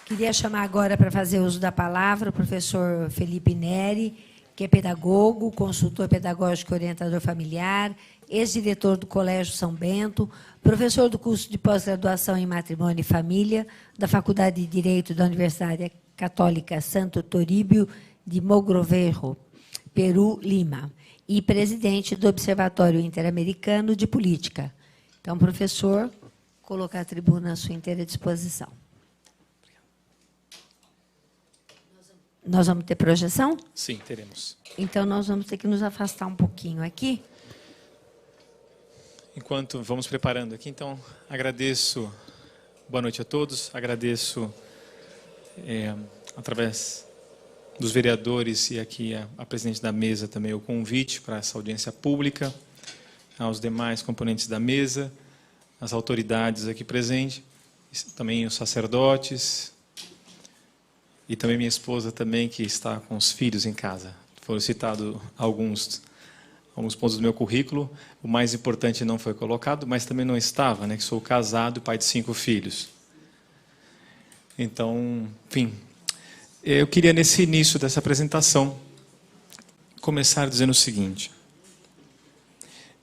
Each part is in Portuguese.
Queria chamar agora para fazer uso da palavra o professor Felipe Neri, que é pedagogo, consultor pedagógico e orientador familiar, ex-diretor do Colégio São Bento, professor do curso de pós-graduação em Matrimônio e Família, da Faculdade de Direito da Universidade Católica Santo Toribio de Mogrovejo, Peru, Lima, e presidente do Observatório Interamericano de Política. Então, professor, colocar a tribuna à sua inteira disposição. Nós vamos ter projeção? Sim, teremos. Então, nós vamos ter que nos afastar um pouquinho aqui. Enquanto vamos preparando aqui, então, agradeço, boa noite a todos, agradeço, através dos vereadores e aqui a presidente da mesa também, o convite para essa audiência pública, aos demais componentes da mesa, as autoridades aqui presentes, também os sacerdotes, e também minha esposa também, que está com os filhos em casa. Foram citados alguns pontos do meu currículo. O mais importante não foi colocado, mas também não estava, né? Que sou casado, pai de 5 filhos. Então, enfim, eu queria, nesse início dessa apresentação, começar dizendo o seguinte.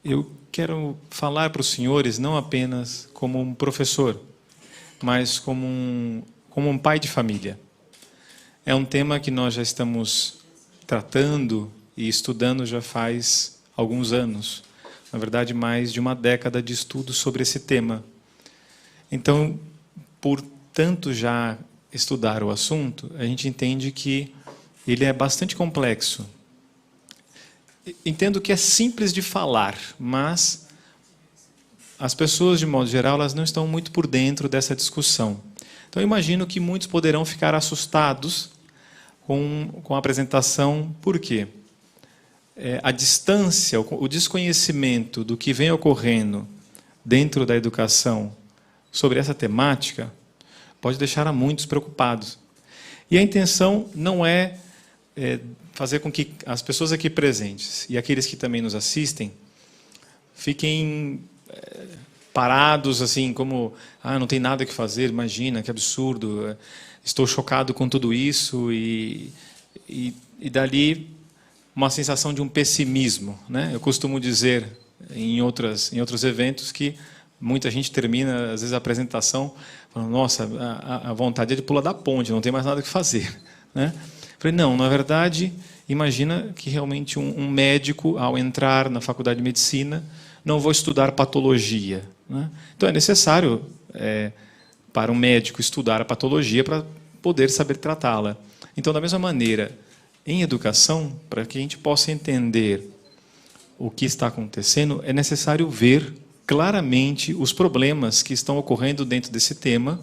Eu quero falar para os senhores não apenas como um professor, mas como um pai de família. É um tema que nós já estamos tratando e estudando já faz alguns anos. Na verdade, mais de uma década de estudo sobre esse tema. Então, por tanto já estudar o assunto, a gente entende que ele é bastante complexo. Entendo que é simples de falar, mas as pessoas, de modo geral, elas não estão muito por dentro dessa discussão. Então, eu imagino que muitos poderão ficar assustados com a apresentação. Por quê? A distância, o desconhecimento do que vem ocorrendo dentro da educação sobre essa temática pode deixar a muitos preocupados. E a intenção não é fazer com que as pessoas aqui presentes e aqueles que também nos assistem fiquem parados, assim, como não tem nada que fazer, imagina, que absurdo, estou chocado com tudo isso, e dali uma sensação de um pessimismo, né? Eu costumo dizer em outros eventos que muita gente termina, às vezes, a apresentação falando, nossa, a vontade é de pular da ponte, não tem mais nada que fazer, né? Falei, não, na verdade, imagina que realmente um médico, ao entrar na faculdade de medicina, não vou estudar patologia, né? Então é necessário para um médico estudar a patologia para poder saber tratá-la. Então, da mesma maneira, em educação, para que a gente possa entender o que está acontecendo, é necessário ver claramente os problemas que estão ocorrendo dentro desse tema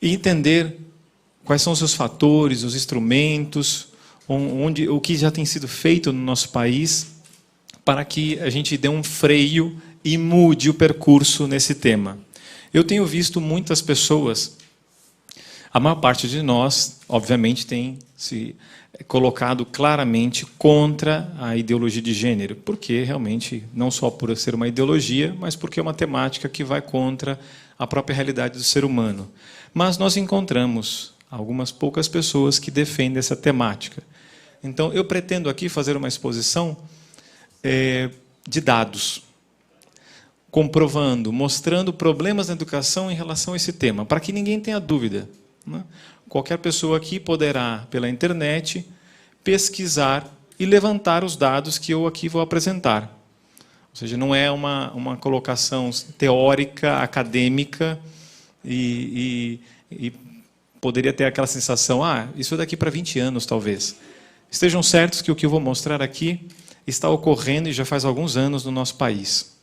e entender quais são os seus fatores, os instrumentos, o que já tem sido feito no nosso país para que a gente dê um freio e mude o percurso nesse tema. Eu tenho visto muitas pessoas, a maior parte de nós, obviamente, tem se colocado claramente contra a ideologia de gênero, porque realmente, não só por ser uma ideologia, mas porque é uma temática que vai contra a própria realidade do ser humano. Mas nós encontramos algumas poucas pessoas que defendem essa temática. Então, eu pretendo aqui fazer uma exposição de dados, comprovando, mostrando problemas na educação em relação a esse tema, para que ninguém tenha dúvida, né? Qualquer pessoa aqui poderá, pela internet, pesquisar e levantar os dados que eu aqui vou apresentar. Ou seja, não é uma colocação teórica, acadêmica, e poderia ter aquela sensação, isso é daqui para 20 anos, talvez. Estejam certos que o que eu vou mostrar aqui está ocorrendo e já faz alguns anos no nosso país.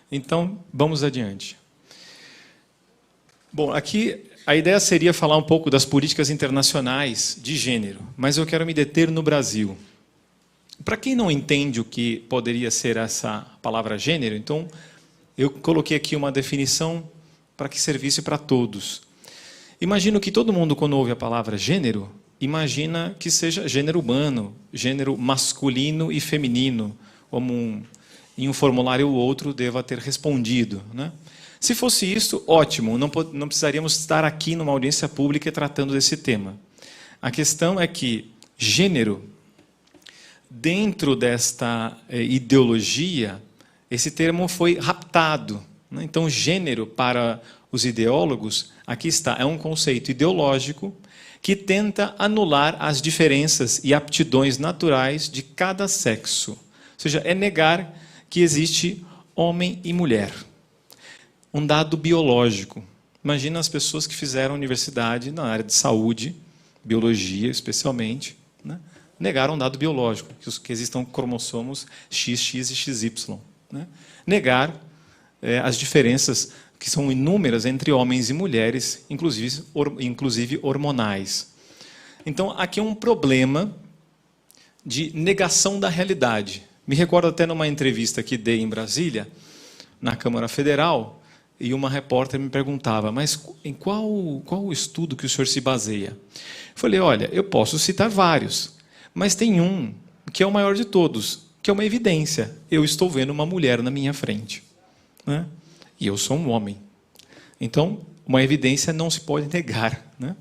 Então, vamos adiante. Bom, aqui a ideia seria falar um pouco das políticas internacionais de gênero, mas eu quero me deter no Brasil. Para quem não entende o que poderia ser essa palavra gênero, então, eu coloquei aqui uma definição para que servisse para todos. Imagino que todo mundo, quando ouve a palavra gênero, imagina que seja gênero humano, gênero masculino e feminino, como em um formulário ou outro deva ter respondido, né? Se fosse isso, ótimo, não precisaríamos estar aqui numa audiência pública tratando desse tema. A questão é que gênero, dentro desta ideologia, esse termo foi raptado. Então, gênero, para os ideólogos, aqui está, é um conceito ideológico que tenta anular as diferenças e aptidões naturais de cada sexo. Ou seja, é negar que existe homem e mulher. Um dado biológico. Imagina as pessoas que fizeram universidade na área de saúde, biologia especialmente, né? Negaram um dado biológico, que existam cromossomos XX e XY. Né? Negar as diferenças que são inúmeras entre homens e mulheres, inclusive hormonais. Então, aqui é um problema de negação da realidade. Me recordo até numa entrevista que dei em Brasília, na Câmara Federal, e uma repórter me perguntava, mas em qual o estudo que o senhor se baseia? Eu falei, olha, eu posso citar vários, mas tem um que é o maior de todos, que é uma evidência. Eu estou vendo uma mulher na minha frente, né? E eu sou um homem. Então, uma evidência não se pode negar, né?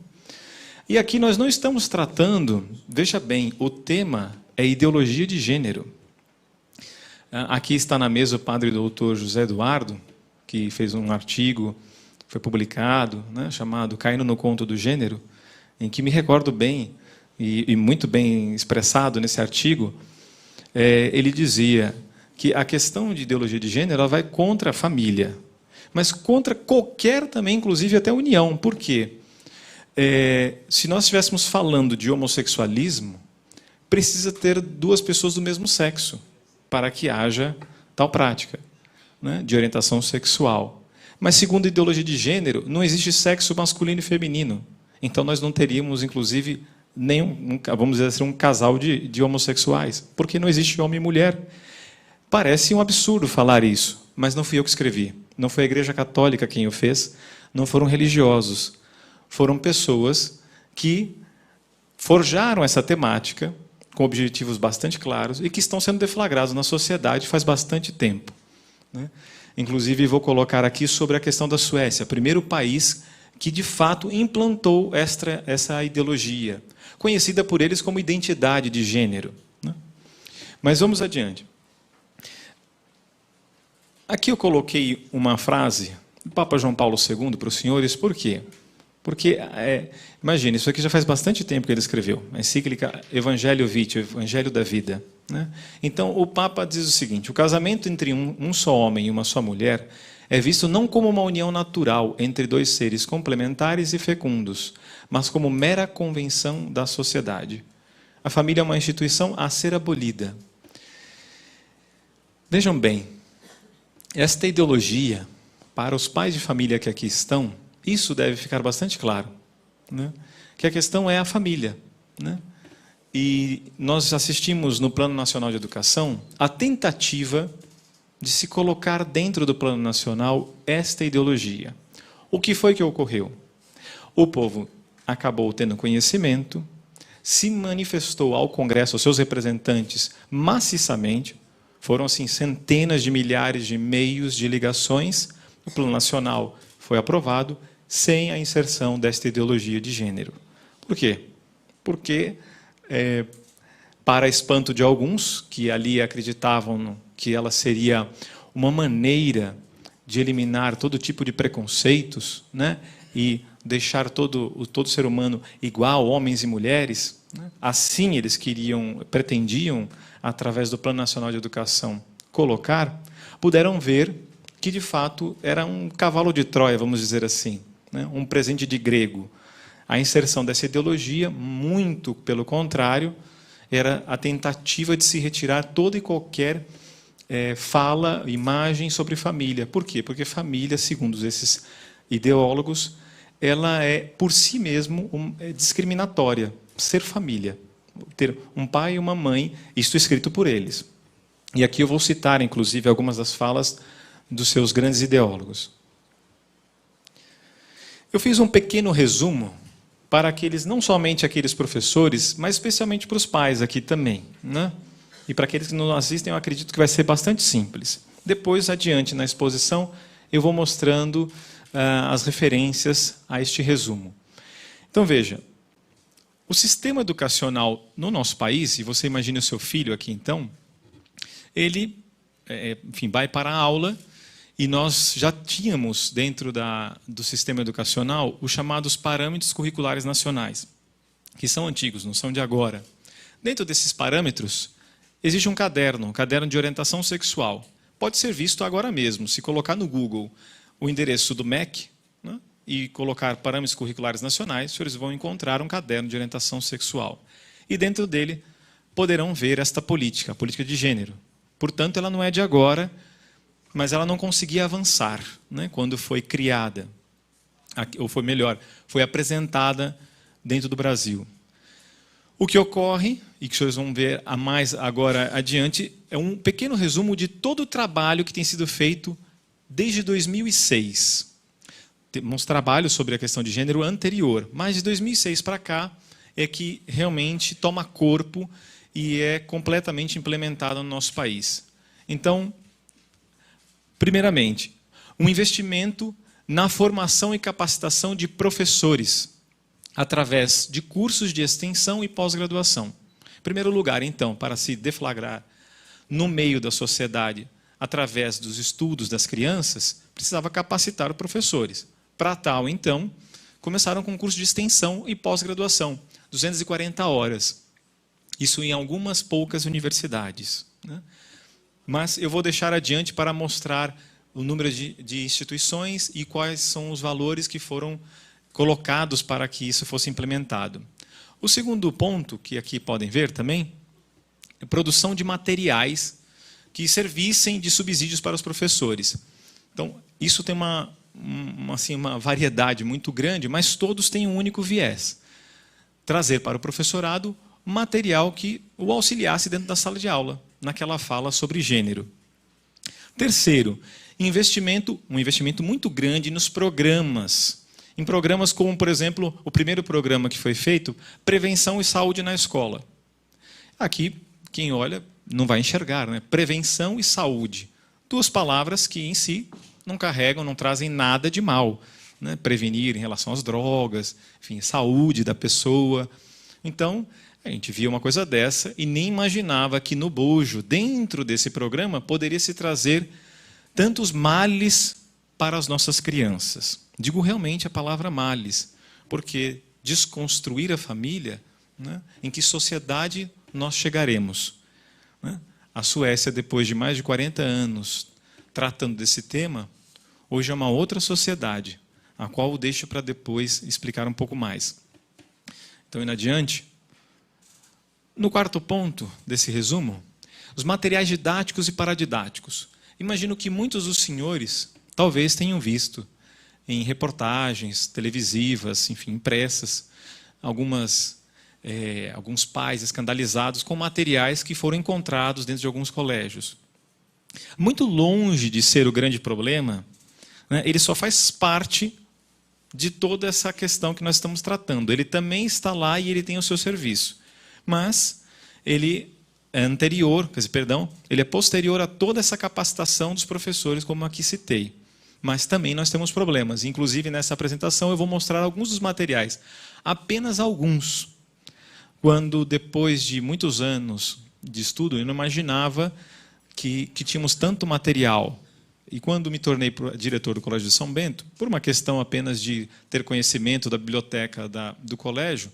E aqui nós não estamos tratando, veja bem, o tema é ideologia de gênero. Aqui está na mesa o padre doutor José Eduardo, que fez um artigo, foi publicado, né, chamado Caindo no Conto do Gênero, em que me recordo bem, e muito bem expressado nesse artigo, ele dizia que a questão de ideologia de gênero ela vai contra a família, mas contra qualquer também, inclusive até união. Por quê? Se nós estivéssemos falando de homossexualismo, precisa ter duas pessoas do mesmo sexo para que haja tal prática, né, de orientação sexual. Mas, segundo a ideologia de gênero, não existe sexo masculino e feminino. Então, nós não teríamos, inclusive, vamos dizer assim, um casal de homossexuais, porque não existe homem e mulher. Parece um absurdo falar isso, mas não fui eu que escrevi. Não foi a Igreja Católica quem o fez, não foram religiosos. Foram pessoas que forjaram essa temática com objetivos bastante claros e que estão sendo deflagrados na sociedade faz bastante tempo. Né? Inclusive, vou colocar aqui sobre a questão da Suécia, primeiro país que, de fato, implantou essa ideologia, conhecida por eles como identidade de gênero. Né? Mas vamos adiante. Aqui eu coloquei uma frase do Papa João Paulo II para os senhores, por quê? Porque, imagine, isso aqui já faz bastante tempo que ele escreveu, a encíclica Evangelio Vitae, Evangelho da Vida. Né? Então, o Papa diz o seguinte, o casamento entre um só homem e uma só mulher é visto não como uma união natural entre dois seres complementares e fecundos, mas como mera convenção da sociedade. A família é uma instituição a ser abolida. Vejam bem, esta ideologia, para os pais de família que aqui estão, isso deve ficar bastante claro, né? Que a questão é a família, né? E nós assistimos no Plano Nacional de Educação a tentativa de se colocar dentro do Plano Nacional esta ideologia. O que foi que ocorreu? O povo acabou tendo conhecimento, se manifestou ao Congresso, aos seus representantes, maciçamente, foram assim centenas de milhares de e-mails, de ligações, o Plano Nacional foi aprovado sem a inserção desta ideologia de gênero. Por quê? Porque, para espanto de alguns, que ali acreditavam que ela seria uma maneira de eliminar todo tipo de preconceitos, né, e deixar todo ser humano igual, homens e mulheres, né, assim eles pretendiam, através do Plano Nacional de Educação, colocar, puderam ver que, de fato, era um cavalo de Troia, vamos dizer assim, né? Um presente de grego. A inserção dessa ideologia, muito pelo contrário, era a tentativa de se retirar toda e qualquer fala, imagem sobre família. Por quê? Porque família, segundo esses ideólogos, ela é, por si mesmo, discriminatória. Ser família. Ter um pai e uma mãe, isto escrito por eles. E aqui eu vou citar, inclusive, algumas das falas dos seus grandes ideólogos. Eu fiz um pequeno resumo para aqueles, não somente aqueles professores, mas especialmente para os pais aqui também, né? E para aqueles que não assistem, eu acredito que vai ser bastante simples. Depois, adiante, na exposição, eu vou mostrando as referências a este resumo. Então, veja, o sistema educacional no nosso país, e você imagina o seu filho aqui então, ele enfim, vai para a aula, e nós já tínhamos dentro do sistema educacional os chamados parâmetros curriculares nacionais, que são antigos, não são de agora. Dentro desses parâmetros, existe um caderno de orientação sexual. Pode ser visto agora mesmo. Se colocar no Google o endereço do MEC, né, e colocar parâmetros curriculares nacionais, os senhores vão encontrar um caderno de orientação sexual. E dentro dele poderão ver esta política, a política de gênero. Portanto, ela não é de agora, mas ela não conseguia avançar, né, quando foi criada, ou foi melhor, foi apresentada dentro do Brasil. O que ocorre, e que vocês vão ver a mais agora adiante, é um pequeno resumo de todo o trabalho que tem sido feito desde 2006. Temos trabalho sobre a questão de gênero anterior, mas de 2006 para cá é que realmente toma corpo e é completamente implementado no nosso país. Então, primeiramente, um investimento na formação e capacitação de professores, através de cursos de extensão e pós-graduação. Em primeiro lugar, então, para se deflagrar no meio da sociedade, através dos estudos das crianças, precisava capacitar os professores. Para tal, então, começaram com um curso de extensão e pós-graduação, 240 horas. Isso em algumas poucas universidades, né? Mas eu vou deixar adiante para mostrar o número de instituições e quais são os valores que foram colocados para que isso fosse implementado. O segundo ponto, que aqui podem ver também, é a produção de materiais que servissem de subsídios para os professores. Então, isso tem uma variedade muito grande, mas todos têm um único viés. Trazer para o professorado material que o auxiliasse dentro da sala de aula, naquela fala sobre gênero. Terceiro, um investimento muito grande nos programas. Em programas como, por exemplo, o primeiro programa que foi feito, Prevenção e Saúde na Escola. Aqui, quem olha não vai enxergar, né? Prevenção e saúde. Duas palavras que, em si, não carregam, não trazem nada de mal, né? Prevenir em relação às drogas, enfim, saúde da pessoa. Então, a gente via uma coisa dessa e nem imaginava que no bojo, dentro desse programa, poderia se trazer tantos males para as nossas crianças. Digo realmente a palavra males, porque desconstruir a família, né, em que sociedade nós chegaremos? Né? A Suécia, depois de mais de 40 anos tratando desse tema, hoje é uma outra sociedade, a qual eu deixo para depois explicar um pouco mais. Então, indo adiante, no quarto ponto desse resumo, os materiais didáticos e paradidáticos. Imagino que muitos dos senhores talvez tenham visto em reportagens televisivas, enfim, impressas, alguns pais escandalizados com materiais que foram encontrados dentro de alguns colégios. Muito longe de ser o grande problema, né, ele só faz parte de toda essa questão que nós estamos tratando. Ele também está lá e ele tem o seu serviço. Mas ele é ele é posterior a toda essa capacitação dos professores, como aqui citei. Mas também nós temos problemas. Inclusive, nessa apresentação, eu vou mostrar alguns dos materiais. Apenas alguns. Quando, depois de muitos anos de estudo, eu não imaginava que tínhamos tanto material. E quando me tornei diretor do Colégio de São Bento, por uma questão apenas de ter conhecimento da biblioteca do colégio,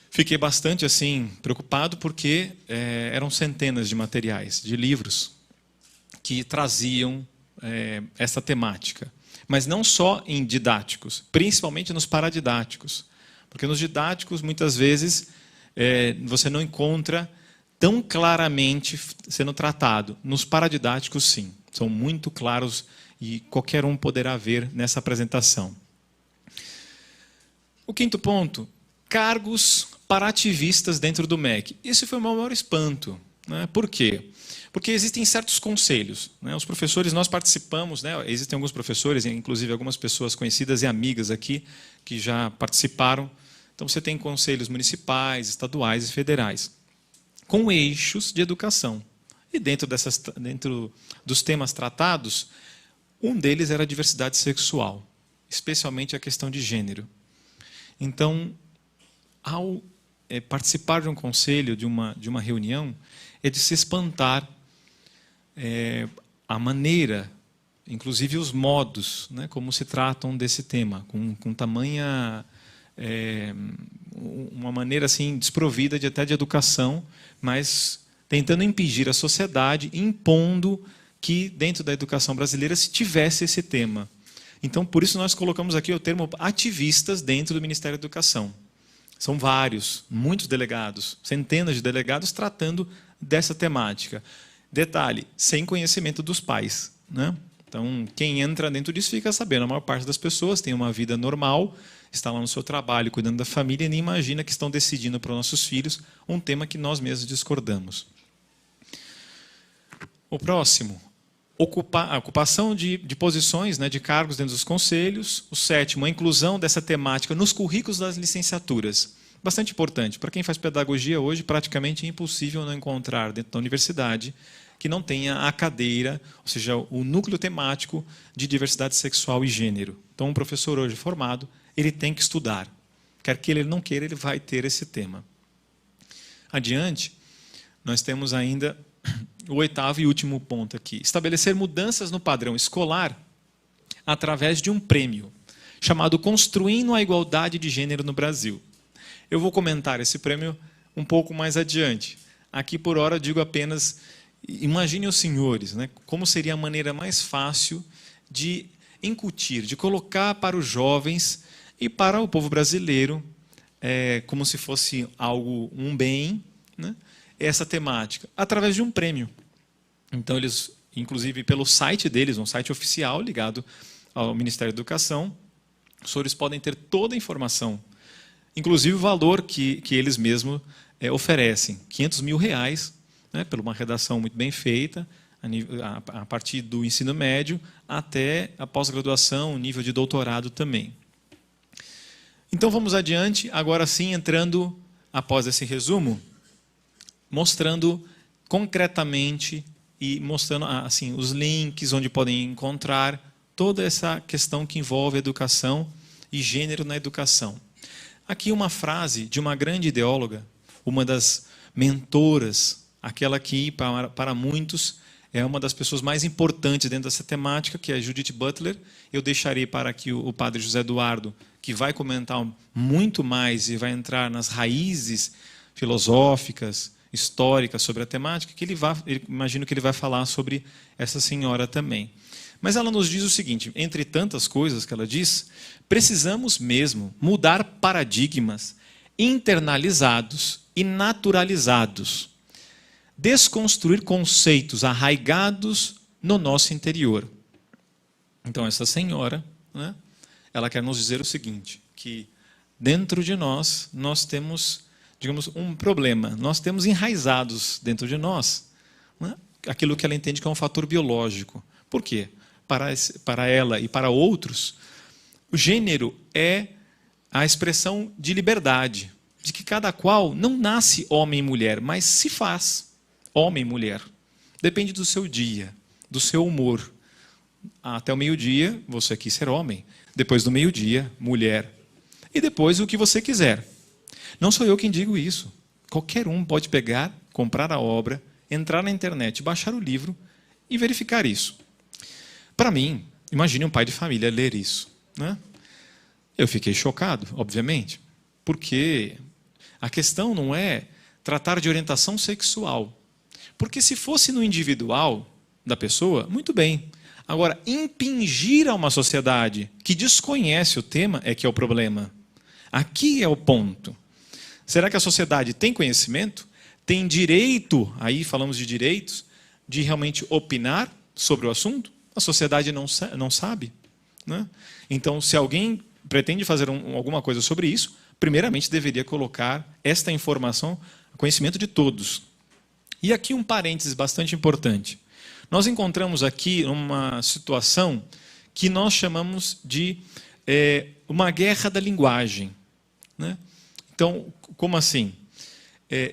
fiquei bastante assim preocupado, porque eram centenas de materiais, de livros, que traziam essa temática. Mas não só em didáticos, principalmente nos paradidáticos. Porque nos didáticos, muitas vezes, você não encontra tão claramente sendo tratado. Nos paradidáticos, sim. São muito claros e qualquer um poderá ver nessa apresentação. O quinto ponto, cargos para ativistas dentro do MEC. Esse foi o meu maior espanto, né? Por quê? Porque existem certos conselhos, né? Os professores, nós participamos, né? Existem alguns professores, inclusive algumas pessoas conhecidas e amigas aqui, que já participaram. Então, você tem conselhos municipais, estaduais e federais, com eixos de educação. E dentro dos temas tratados, Um deles era a diversidade sexual, especialmente a questão de gênero. Então, ao participar de um conselho, de uma reunião, é de se espantar a maneira, inclusive os modos, né, como se tratam desse tema, com tamanha... uma maneira assim desprovida até de educação, mas tentando impingir a sociedade, impondo que dentro da educação brasileira se tivesse esse tema. Então, por isso nós colocamos aqui o termo ativistas dentro do Ministério da Educação. São vários, muitos delegados, centenas de delegados tratando dessa temática. Detalhe, sem conhecimento dos pais, né? Então, quem entra dentro disso fica sabendo. A maior parte das pessoas tem uma vida normal, está lá no seu trabalho, cuidando da família, e nem imagina que estão decidindo para os nossos filhos um tema que nós mesmos discordamos. O próximo, a ocupação de posições, né, de cargos dentro dos conselhos. O sétimo, a inclusão dessa temática nos currículos das licenciaturas. Bastante importante. Para quem faz pedagogia hoje, praticamente é impossível não encontrar dentro da universidade que não tenha a cadeira, ou seja, o núcleo temático de diversidade sexual e gênero. Então, um professor hoje formado, ele tem que estudar. Quer que ele não queira, ele vai ter esse tema. Adiante, nós temos ainda o oitavo e último ponto aqui. Estabelecer mudanças no padrão escolar através de um prêmio, chamado Construindo a Igualdade de Gênero no Brasil. Eu vou comentar esse prêmio um pouco mais adiante. Aqui, por hora, digo apenas, imagine os senhores, né, como seria a maneira mais fácil de incutir, de colocar para os jovens e para o povo brasileiro, como se fosse algo, um bem, né, essa temática, através de um prêmio. Então, eles, inclusive, pelo site deles, um site oficial ligado ao Ministério da Educação, os senhores podem ter toda a informação, inclusive o valor que eles mesmos oferecem, R$500 mil, né, por uma redação muito bem feita, a partir do ensino médio até a pós-graduação, nível de doutorado também. Então, vamos adiante, agora sim, entrando, após esse resumo, mostrando concretamente e mostrando assim, os links onde podem encontrar toda essa questão que envolve educação e gênero na educação. Aqui uma frase de uma grande ideóloga, uma das mentoras, aquela que para muitos é uma das pessoas mais importantes dentro dessa temática, que é Judith Butler. Eu deixarei para aqui o padre José Eduardo, que vai comentar muito mais e vai entrar nas raízes filosóficas, históricas sobre a temática, que imagino que ele vai falar sobre essa senhora também. Mas ela nos diz o seguinte, entre tantas coisas que ela diz, precisamos mesmo mudar paradigmas internalizados e naturalizados, desconstruir conceitos arraigados no nosso interior. Então, essa senhora, né, ela quer nos dizer o seguinte, que dentro de nós temos, digamos, um problema. Nós temos enraizados dentro de nós, né, aquilo que ela entende que é um fator biológico. Por quê? Para ela e para outros, o gênero é a expressão de liberdade, de que cada qual não nasce homem e mulher, mas se faz homem e mulher. Depende do seu dia, do seu humor. Até o meio-dia, você quis ser homem. Depois do meio-dia, mulher. E depois o que você quiser. Não sou eu quem digo isso. Qualquer um pode pegar, comprar a obra, entrar na internet, baixar o livro e verificar isso. Para mim, imagine um pai de família ler isso, né? Eu fiquei chocado, obviamente, porque a questão não é tratar de orientação sexual. Porque se fosse no individual da pessoa, muito bem. Agora, impingir a uma sociedade que desconhece o tema é que é o problema. Aqui é o ponto. Será que a sociedade tem conhecimento? Tem direito, aí falamos de direitos, de realmente opinar sobre o assunto? A sociedade não sabe, né? Então, se alguém pretende fazer alguma coisa sobre isso, primeiramente deveria colocar esta informação a conhecimento de todos. E aqui um parênteses bastante importante. Nós encontramos aqui uma situação que nós chamamos de uma guerra da linguagem, né? Então, como assim?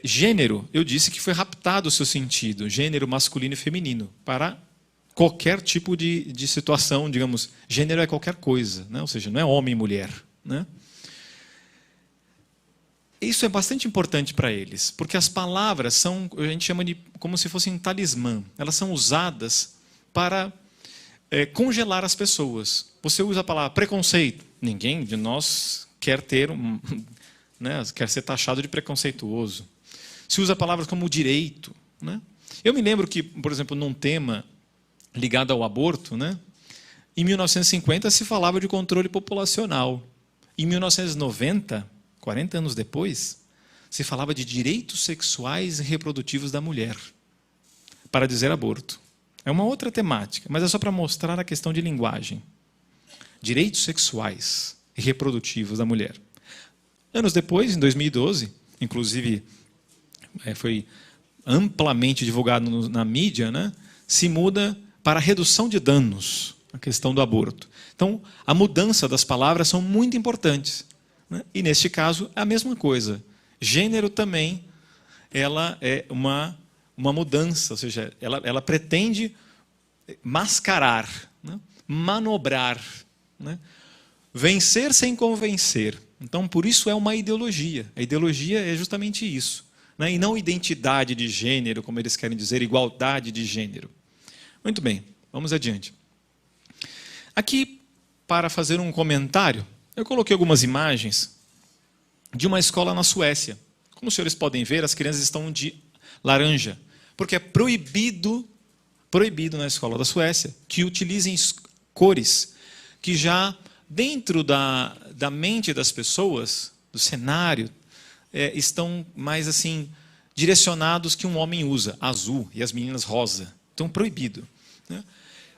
Gênero, eu disse que foi raptado o seu sentido, gênero masculino e feminino, para qualquer tipo de situação, digamos, gênero é qualquer coisa, né? Ou seja, não é homem e mulher, né? Isso é bastante importante para eles, porque as palavras são, a gente chama de como se fossem um talismã. Elas são usadas para congelar as pessoas. Você usa a palavra preconceito. Ninguém de nós quer ter né, quer ser taxado de preconceituoso. Se usa palavras como direito, né? Eu me lembro que, por exemplo, num tema ligado ao aborto, né, em 1950 se falava de controle populacional. Em 1990, 40 anos depois, se falava de direitos sexuais e reprodutivos da mulher, para dizer aborto. É uma outra temática, mas é só para mostrar a questão de linguagem. Direitos sexuais e reprodutivos da mulher. Anos depois, em 2012, inclusive foi amplamente divulgado na mídia, né, se muda para a redução de danos, a questão do aborto. Então, a mudança das palavras são muito importantes, né? E, neste caso, é a mesma coisa. Gênero também ela é uma mudança, ou seja, ela pretende mascarar, né? Manobrar, né? Vencer sem convencer. Então, por isso é uma ideologia. A ideologia é justamente isso, né? E não identidade de gênero, como eles querem dizer, igualdade de gênero. Muito bem, vamos adiante. Aqui, para fazer um comentário, eu coloquei algumas imagens de uma escola na Suécia. Como os senhores podem ver, as crianças estão de laranja, porque é proibido na escola da Suécia que utilizem cores que já, dentro da mente das pessoas, do cenário, estão mais assim direcionados que um homem usa, azul, e as meninas rosa. Então, proibido, né?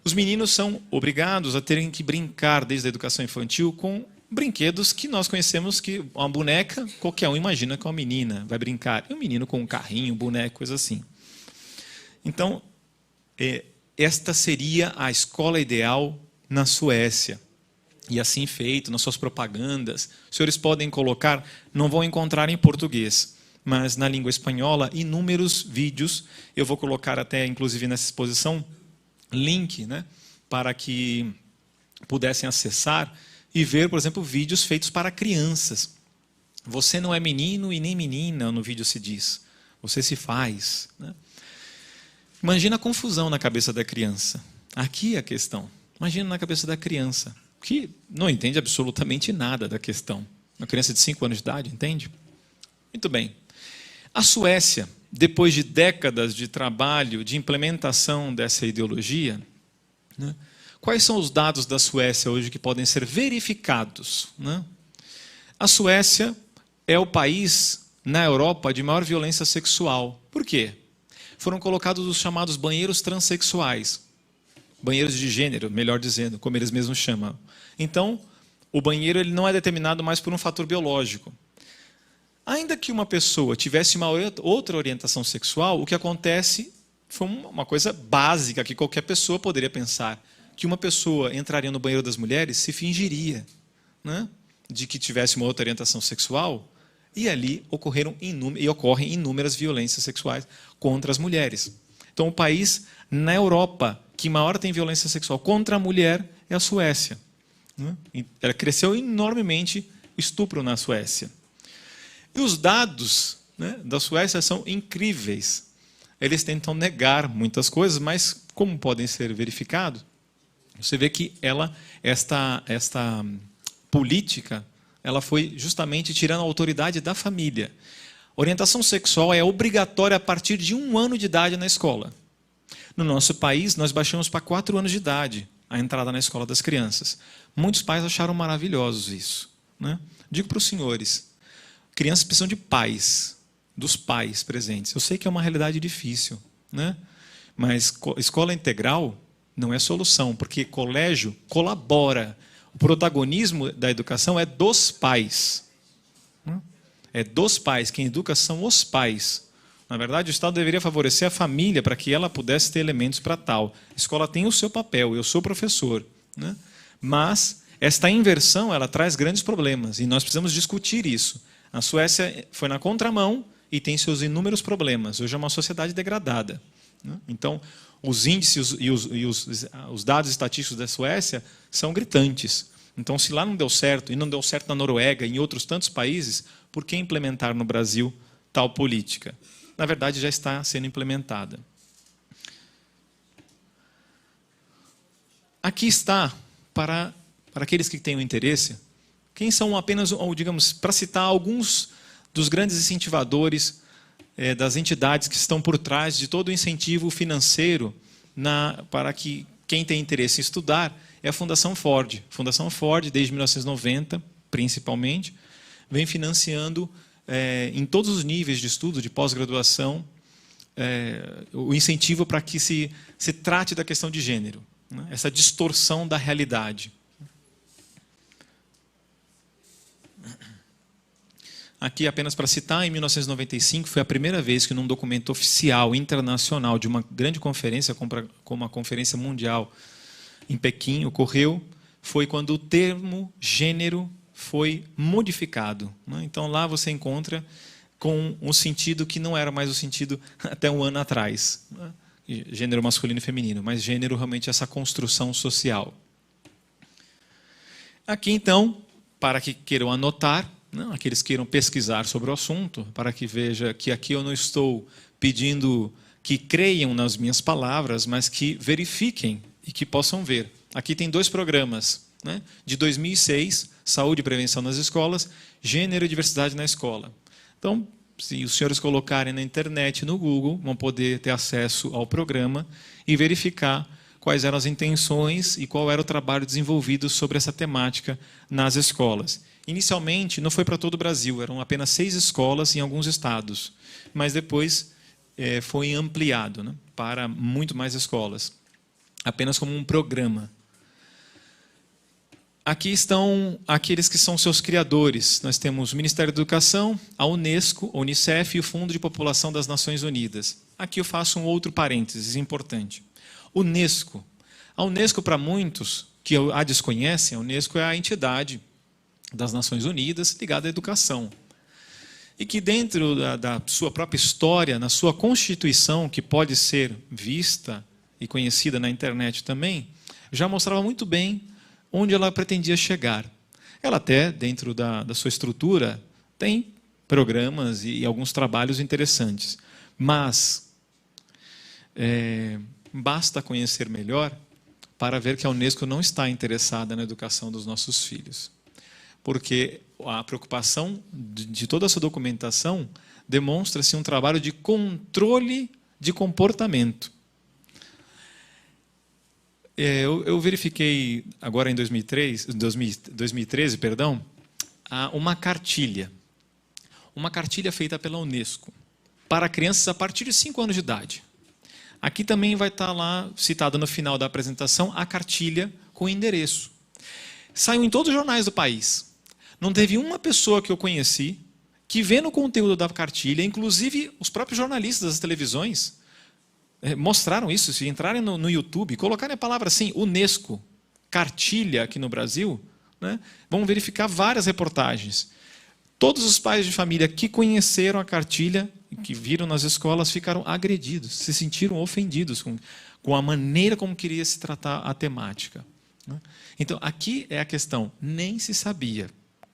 Os meninos são obrigados a terem que brincar desde a educação infantil com brinquedos que nós conhecemos, que uma boneca, qualquer um imagina que uma menina vai brincar. E um menino com um carrinho, um boneco, coisa assim. Então, esta seria a escola ideal na Suécia. E assim feito, nas suas propagandas. Os senhores podem colocar, não vão encontrar em português, mas na língua espanhola, inúmeros vídeos. Eu vou colocar até, inclusive, nessa exposição, link, né, para que pudessem acessar e ver, por exemplo, vídeos feitos para crianças. Você não é menino e nem menina, no vídeo se diz. Você se faz, né? Imagina a confusão na cabeça da criança. Aqui é a questão. Imagina na cabeça da criança, que não entende absolutamente nada da questão. Uma criança de 5 anos de idade, entende? Muito bem. A Suécia, depois de décadas de trabalho, de implementação dessa ideologia, né, quais são os dados da Suécia hoje que podem ser verificados, né? A Suécia é o país na Europa de maior violência sexual. Por quê? Foram colocados os chamados banheiros transexuais. Banheiros de gênero, melhor dizendo, como eles mesmos chamam. Então, o banheiro ele não é determinado mais por um fator biológico. Ainda que uma pessoa tivesse uma outra orientação sexual, o que acontece foi uma coisa básica que qualquer pessoa poderia pensar, que uma pessoa entraria no banheiro das mulheres, se fingiria, né, de que tivesse uma outra orientação sexual, e ali ocorrem inúmeras violências sexuais contra as mulheres. Então, o país na Europa que maior tem violência sexual contra a mulher é a Suécia, né? Ela cresceu enormemente estupro na Suécia. E os dados, né, da Suécia são incríveis. Eles tentam negar muitas coisas, mas como podem ser verificados, você vê que esta política, ela foi justamente tirando a autoridade da família. Orientação sexual é obrigatória a partir de 1 ano de idade na escola. No nosso país, nós baixamos para 4 anos de idade a entrada na escola das crianças. Muitos pais acharam maravilhoso isso, né? Digo para os senhores, crianças precisam de pais, dos pais presentes. Eu sei que é uma realidade difícil, né? Mas escola integral não é solução, porque colégio colabora. O protagonismo da educação é dos pais. É dos pais. Quem educa são os pais. Na verdade, o Estado deveria favorecer a família para que ela pudesse ter elementos para tal. A escola tem o seu papel, eu sou professor, né? Mas esta inversão ela traz grandes problemas e nós precisamos discutir isso. A Suécia foi na contramão e tem seus inúmeros problemas. Hoje é uma sociedade degradada, né? Então, os índices e os dados estatísticos da Suécia são gritantes. Então, se lá não deu certo, e não deu certo na Noruega e em outros tantos países, por que implementar no Brasil tal política? Na verdade, já está sendo implementada. Aqui está, para aqueles que tenham interesse, quem são apenas, ou digamos, para citar alguns dos grandes incentivadores das entidades que estão por trás de todo o incentivo financeiro para que quem tem interesse em estudar é a Fundação Ford. A Fundação Ford, desde 1990, principalmente, vem financiando em todos os níveis de estudo, de pós-graduação, o incentivo para que se trate da questão de gênero, né? Essa distorção da realidade. Aqui, apenas para citar, em 1995, foi a primeira vez que num documento oficial, internacional, de uma grande conferência, como a Conferência Mundial em Pequim, ocorreu, foi quando o termo gênero foi modificado, né? Então, lá você encontra com um sentido que não era mais o sentido até um ano atrás, né? Gênero masculino e feminino, mas gênero realmente é essa construção social. Aqui, então, para que queiram anotar, não, aqueles que queiram pesquisar sobre o assunto, para que veja que aqui eu não estou pedindo que creiam nas minhas palavras, mas que verifiquem e que possam ver. Aqui tem 2 programas, né? De 2006, Saúde e Prevenção nas Escolas, Gênero e Diversidade na Escola. Então, se os senhores colocarem na internet, no Google, vão poder ter acesso ao programa e verificar quais eram as intenções e qual era o trabalho desenvolvido sobre essa temática nas escolas. Inicialmente, não foi para todo o Brasil, eram apenas 6 escolas em alguns estados, mas depois foi ampliado, né, para muito mais escolas, apenas como um programa. Aqui estão aqueles que são seus criadores. Nós temos o Ministério da Educação, a Unesco, a Unicef e o Fundo de População das Nações Unidas. Aqui eu faço um outro parênteses importante. Unesco. A Unesco, para muitos que a desconhecem, a Unesco é a entidade das Nações Unidas ligada à educação. E que dentro da sua própria história, na sua Constituição, que pode ser vista e conhecida na internet também, já mostrava muito bem onde ela pretendia chegar. Ela até, dentro da sua estrutura, tem programas e alguns trabalhos interessantes. Mas basta conhecer melhor para ver que a Unesco não está interessada na educação dos nossos filhos. Porque a preocupação de toda essa documentação demonstra-se um trabalho de controle de comportamento. Eu verifiquei, agora em 2013, uma cartilha. Uma cartilha feita pela Unesco para crianças a partir de 5 anos de idade. Aqui também vai estar lá, citado no final da apresentação, a cartilha com o endereço. Saiu em todos os jornais do país. Não teve uma pessoa que eu conheci que, vendo o conteúdo da cartilha, inclusive os próprios jornalistas das televisões, mostraram isso. Se entrarem no YouTube, colocarem a palavra assim, Unesco, cartilha aqui no Brasil, né, vão verificar várias reportagens. Todos os pais de família que conheceram a cartilha, que viram nas escolas, ficaram agredidos, se sentiram ofendidos com a maneira como queria se tratar a temática. Então, aqui é a questão, nem se sabia.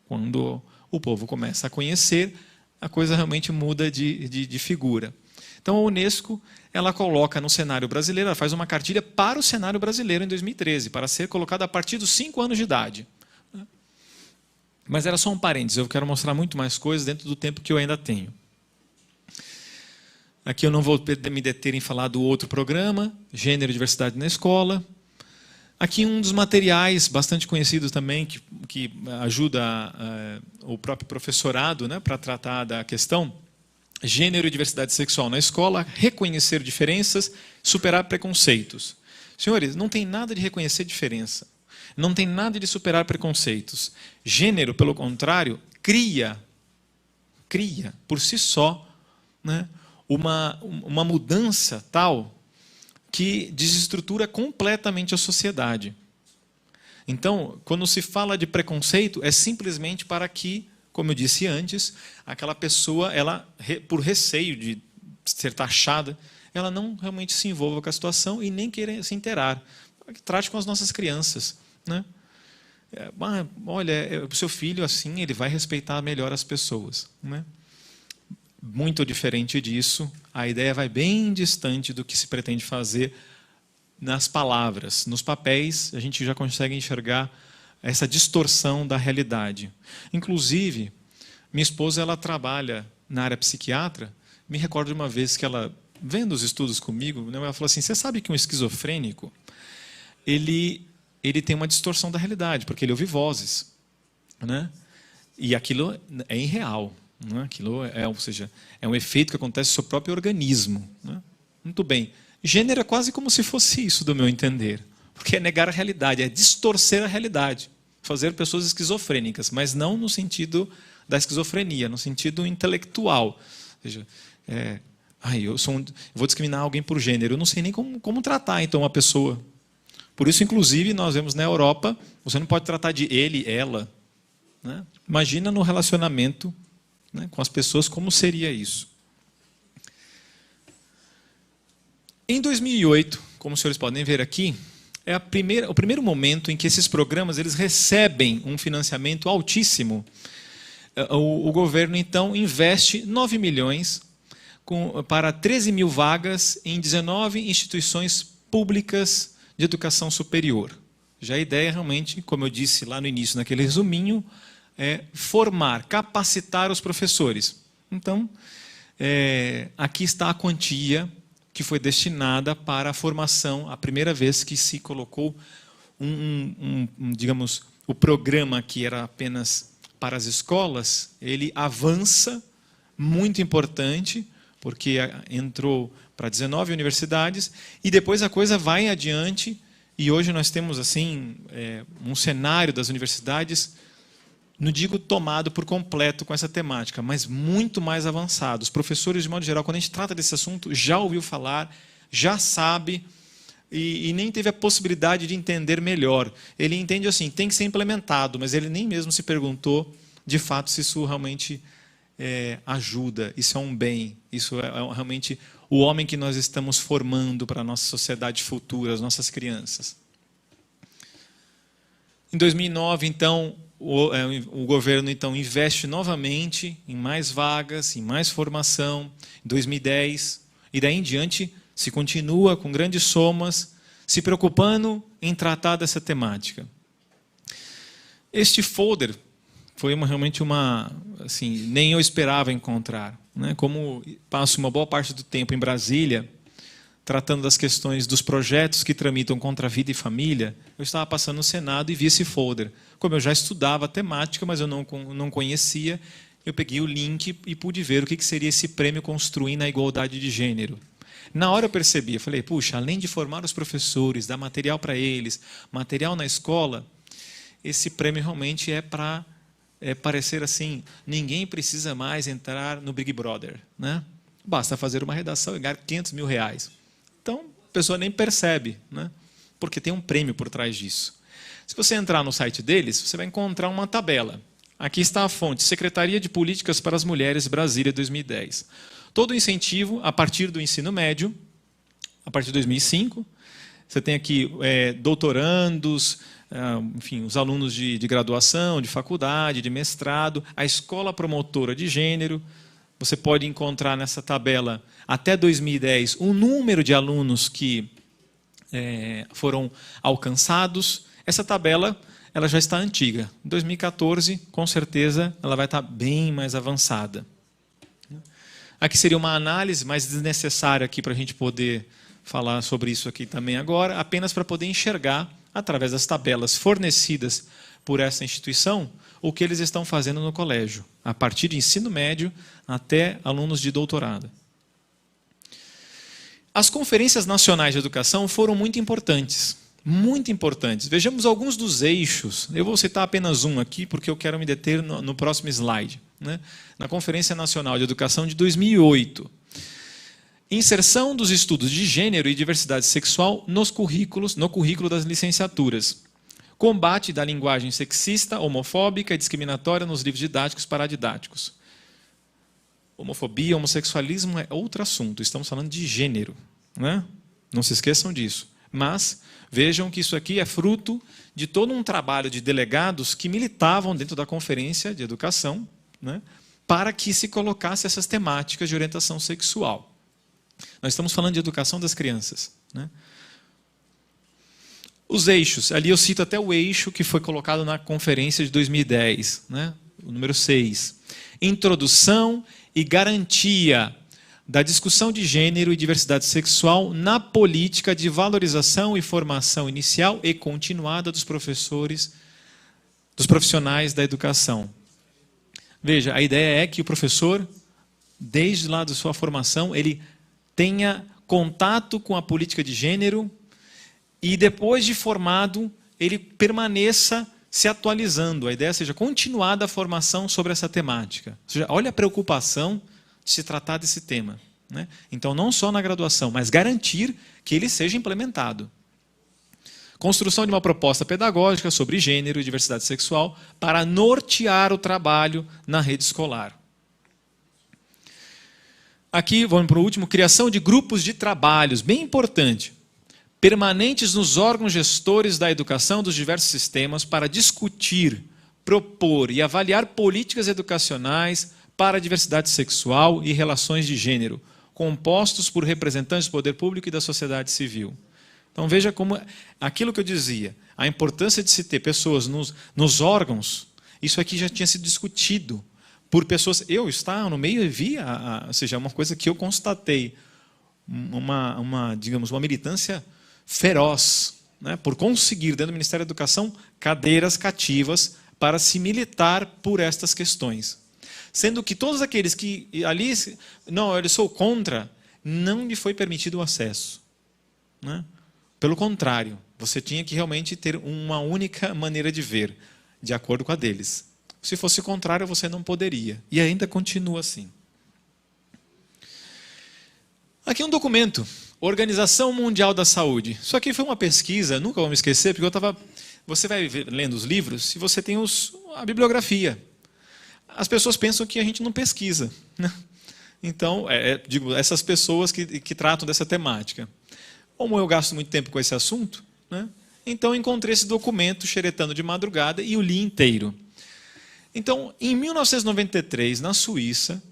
Quando o povo começa a conhecer, a coisa realmente muda de figura. Então, a Unesco, ela coloca no cenário brasileiro, ela faz uma cartilha para o cenário brasileiro em 2013, para ser colocada a partir dos 5 anos de idade. Mas era só um parênteses, eu quero mostrar muito mais coisas dentro do tempo que eu ainda tenho. Aqui eu não vou me deter em falar do outro programa, Gênero e Diversidade na Escola. Aqui um dos materiais bastante conhecidos também, que ajuda o próprio professorado, né, para tratar da questão, Gênero e Diversidade Sexual na Escola, reconhecer diferenças, superar preconceitos. Senhores, não tem nada de reconhecer diferença, não tem nada de superar preconceitos. Gênero, pelo contrário, cria por si só, né, uma mudança tal que desestrutura completamente a sociedade. Então, quando se fala de preconceito, é simplesmente para que, como eu disse antes, aquela pessoa, ela, por receio de ser taxada, ela não realmente se envolva com a situação e nem queira se inteirar. Trate com as nossas crianças, né? Olha, o seu filho assim, ele vai respeitar melhor as pessoas, né? Muito diferente disso, a ideia vai bem distante do que se pretende fazer nas palavras. Nos papéis, a gente já consegue enxergar essa distorção da realidade. Inclusive, minha esposa, ela trabalha na área psiquiatra. Me recordo de uma vez que ela, vendo os estudos comigo, né, ela falou assim, você sabe que um esquizofrênico, ele tem uma distorção da realidade, porque ele ouve vozes, né? E aquilo é irreal. Né? Aquilo ou seja, é um efeito que acontece no seu próprio organismo. Né? Muito bem. Gênero é quase como se fosse isso, do meu entender. Porque é negar a realidade, é distorcer a realidade. Fazer pessoas esquizofrênicas, mas não no sentido da esquizofrenia, no sentido intelectual. Ou seja, eu vou discriminar alguém por gênero, eu não sei nem como tratar então uma pessoa. Por isso, inclusive, nós vemos na Europa, você não pode tratar de ele, ela. Né? Imagina no relacionamento, né, com as pessoas, como seria isso. Em 2008, como os senhores podem ver aqui, é o primeiro momento em que esses programas eles recebem um financiamento altíssimo. O governo, então, investe 9 milhões para 13 mil vagas em 19 instituições públicas de educação superior. Já a ideia, realmente, como eu disse lá no início, naquele resuminho, é formar, capacitar os professores. Então, aqui está a quantia que foi destinada para a formação, a primeira vez que se colocou digamos, o programa que era apenas para as escolas, ele avança, muito importante, porque entrou para 19 universidades, e depois a coisa vai adiante, e hoje nós temos assim um cenário das universidades, não digo tomado por completo com essa temática, mas muito mais avançado. Os professores, de modo geral, quando a gente trata desse assunto, já ouviu falar, já sabe, e nem teve a possibilidade de entender melhor. Ele entende assim, tem que ser implementado, mas ele nem mesmo se perguntou, de fato, se isso realmente ajuda, isso é um bem, isso é realmente o homem que nós estamos formando para a nossa sociedade futura, as nossas crianças. Em 2009, então, o governo então investe novamente em mais vagas, em mais formação. Em 2010, e daí em diante, se continua com grandes somas, se preocupando em tratar dessa temática. Este folder foi realmente assim, nem eu esperava encontrar. Né? Como passo uma boa parte do tempo em Brasília, tratando das questões dos projetos que tramitam contra a vida e família, eu estava passando no Senado e vi esse folder. Como eu já estudava a temática, mas eu não conhecia, eu peguei o link e pude ver o que seria esse prêmio Construindo a Igualdade de Gênero. Na hora eu percebi, eu falei, puxa, além de formar os professores, dar material para eles, material na escola, esse prêmio realmente é para parecer assim, ninguém precisa mais entrar no Big Brother. Né? Basta fazer uma redação e ganhar R$500 mil. Então, a pessoa nem percebe, né? Porque tem um prêmio por trás disso. Se você entrar no site deles, você vai encontrar uma tabela. Aqui está a fonte, Secretaria de Políticas para as Mulheres, Brasília, 2010. Todo o incentivo a partir do ensino médio, a partir de 2005. Você tem aqui doutorandos, enfim, os alunos de graduação, de faculdade, de mestrado, a escola promotora de gênero. Você pode encontrar nessa tabela, até 2010, o número de alunos que foram alcançados. Essa tabela ela já está antiga. Em 2014, com certeza, ela vai estar bem mais avançada. Aqui seria uma análise mais desnecessária aqui para a gente poder falar sobre isso aqui também agora, apenas para poder enxergar, através das tabelas fornecidas por essa instituição, o que eles estão fazendo no colégio, a partir de ensino médio até alunos de doutorado. As conferências nacionais de educação foram muito importantes. Muito importantes. Vejamos alguns dos eixos. Eu vou citar apenas um aqui, porque eu quero me deter no próximo slide. Né? Na Conferência Nacional de Educação de 2008. Inserção dos estudos de gênero e diversidade sexual no currículo das licenciaturas. Combate da linguagem sexista, homofóbica e discriminatória nos livros didáticos paradidáticos. Homofobia, homossexualismo é outro assunto. Estamos falando de gênero, né? Não se esqueçam disso. Mas vejam que isso aqui é fruto de todo um trabalho de delegados que militavam dentro da Conferência de Educação, né, para que se colocasse essas temáticas de orientação sexual. Nós estamos falando de educação das crianças, né? Os eixos, ali eu cito até o eixo que foi colocado na conferência de 2010, né? O número 6. Introdução e garantia da discussão de gênero e diversidade sexual na política de valorização e formação inicial e continuada dos professores, dos profissionais da educação. Veja, a ideia é que o professor, desde lá da sua formação, ele tenha contato com a política de gênero e depois de formado, ele permaneça se atualizando. A ideia seja continuada a formação sobre essa temática. Ou seja, olha a preocupação de se tratar desse tema, né? Então, não só na graduação, mas garantir que ele seja implementado. Construção de uma proposta pedagógica sobre gênero e diversidade sexual para nortear o trabalho na rede escolar. Aqui, vamos para o último, criação de grupos de trabalhos, bem importante, permanentes nos órgãos gestores da educação dos diversos sistemas para discutir, propor e avaliar políticas educacionais para a diversidade sexual e relações de gênero, compostos por representantes do poder público e da sociedade civil. Então veja como aquilo que eu dizia, a importância de se ter pessoas nos órgãos, isso aqui já tinha sido discutido por pessoas. Eu estava no meio e vi, ou seja, uma coisa que eu constatei, digamos, uma militância feroz, né, por conseguir, dentro do Ministério da Educação, cadeiras cativas para se militar por estas questões. Sendo que todos aqueles que ali, não, eu sou contra, não lhe foi permitido o acesso, né? Pelo contrário, você tinha que realmente ter uma única maneira de ver, de acordo com a deles. Se fosse o contrário, você não poderia. E ainda continua assim. Aqui um documento, Organização Mundial da Saúde. Isso aqui foi uma pesquisa, nunca vou me esquecer, porque você vai lendo os livros e você tem a bibliografia. As pessoas pensam que a gente não pesquisa, né? Então, digo, essas pessoas que tratam dessa temática. Como eu gasto muito tempo com esse assunto, né, então encontrei esse documento xeretando de madrugada e o li inteiro. Então, em 1993, na Suíça,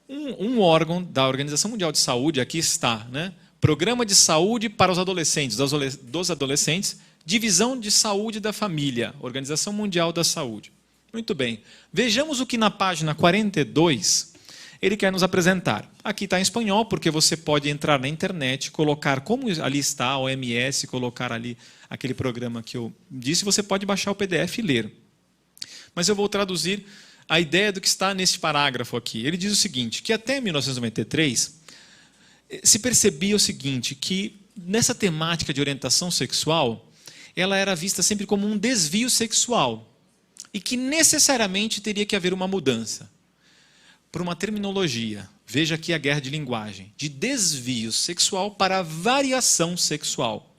um órgão da Organização Mundial de Saúde, aqui está, né, Programa de Saúde para os Adolescentes, dos Adolescentes, Divisão de Saúde da Família, Organização Mundial da Saúde. Muito bem. Vejamos o que na página 42 ele quer nos apresentar. Aqui está em espanhol, porque você pode entrar na internet, colocar como ali está a OMS, colocar ali aquele programa que eu disse, você pode baixar o PDF e ler. Mas eu vou traduzir a ideia do que está nesse parágrafo aqui. Ele diz o seguinte, que até 1993 se percebia o seguinte, que nessa temática de orientação sexual, ela era vista sempre como um desvio sexual e que necessariamente teria que haver uma mudança. Por uma terminologia, veja aqui a guerra de linguagem, de desvio sexual para variação sexual.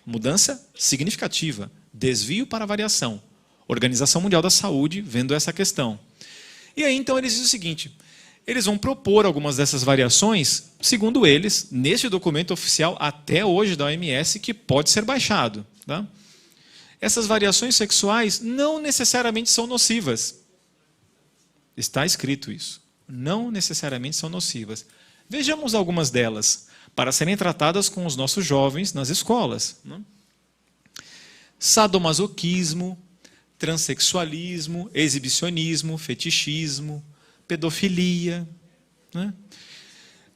Mudança significativa, desvio para variação. Organização Mundial da Saúde vendo essa questão. E aí então eles dizem o seguinte, eles vão propor algumas dessas variações, segundo eles, neste documento oficial até hoje da OMS, que pode ser baixado. Tá? Essas variações sexuais não necessariamente são nocivas. Está escrito isso. Não necessariamente são nocivas. Vejamos algumas delas, para serem tratadas com os nossos jovens nas escolas. Né? Sadomasoquismo, transexualismo, exibicionismo, fetichismo, pedofilia. Né?